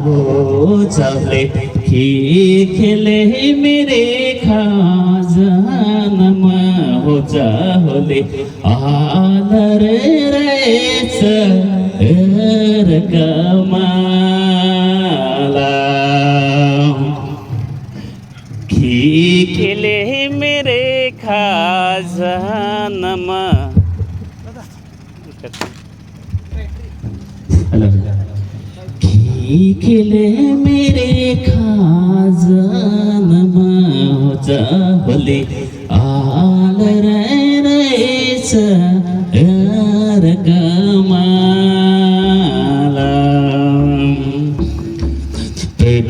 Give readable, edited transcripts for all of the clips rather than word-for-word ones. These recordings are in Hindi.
हो चाहले की खेले मेरे खाजनम हो चाहले आदर रेच कमाला की खेले मेरे खाजनम खेले मेरे खाजनम हो चाहले आलर रेच कमाला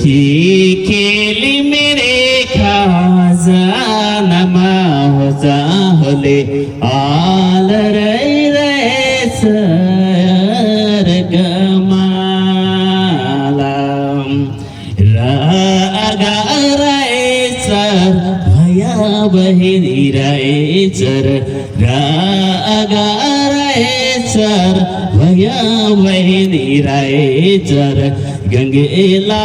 की खेली मेरे खाजनम हो चाहले आलर रेच बहिनी रायचर रागारायचर भया बहिनी रायचर गंगेला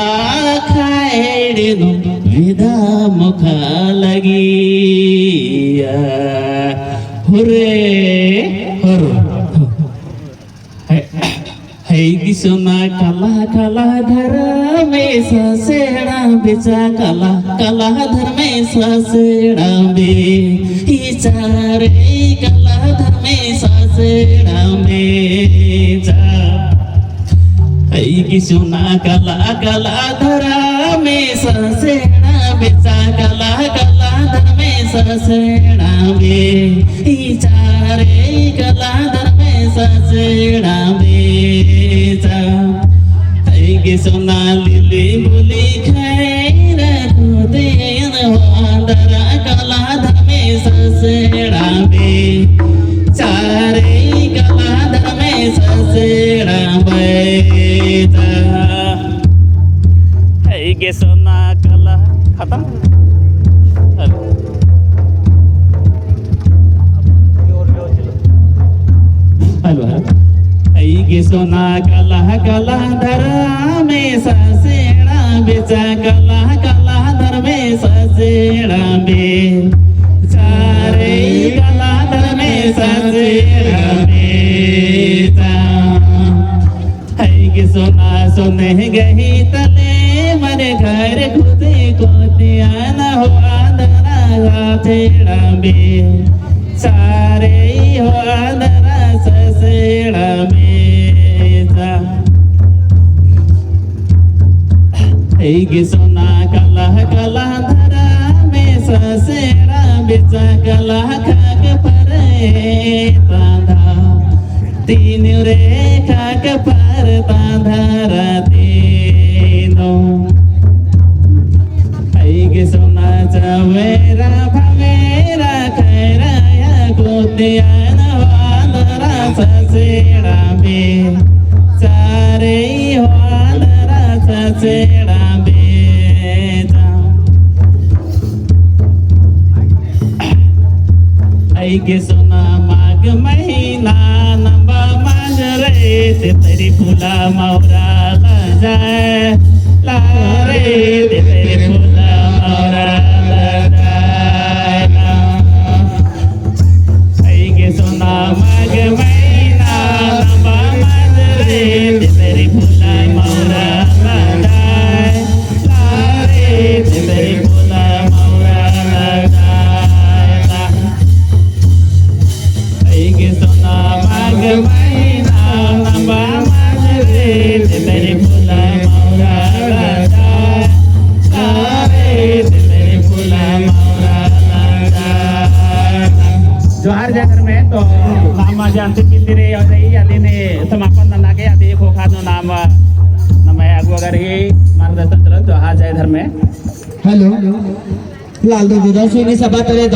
खायडिनु विधा मुखा लगी हुरे हरो है किसना कला कला धर में ससेड़ा बेचा कला कला धर में ससेड़ा में चारे कला धर में ससेड़ा में जा है किसना कला कला धर में ससेड़ा बेचा कला कला धर में ससेड़ा में चारे कला धर में ससेड़ा में के सोना लिली बोली खैर खुदे वादरा कला धमे ससेड़ा में चारे कला धमे ससेड़ा बेता है के सोना कला खत्म हेलो के सोना कला कला धरा में ससेड़ा बेचा कला कला धर में ससेड़ा में चारे कला धर में ससेड़ा बेचा है कि सोना सोने गही तले मरे घर खुदे को दिया न हो आदरा छेड़ा में चारे हो आदरा ससेड़ा में के सोना कला कला धरा में ससेड़ा बेचा कला खाक पर तांधा तीन रे खाक पर तांधा तीनों के सोना चवेरा भवेरा खैरा या गोतिया नवादरा ससेड़ा में चारे वादरा ससेड़ा के सोना माघ महीना नंबा माजरे ते तेरी फूला मौरा ला जाए लारे ते तेरी फूला मौरा ला जाए के सोना माघ महीना नंबा माजरे ते तेरी फूला मौरा ला जाए लारे ते तेरी फूला मौरा ला महीना नंबा माजरे ते तेरी फूला मौरा लगा ते तेरी फूला मौरा लगा जोहार जाकर में तो नाम जानते किल्ली रे और यही आदि ने समापन न लागे आदि खो खानो नाम नमय आगु अगर ही मार्गदर्शन चलो जोहार जाए धर्म में हेलो लाल दो सभा करे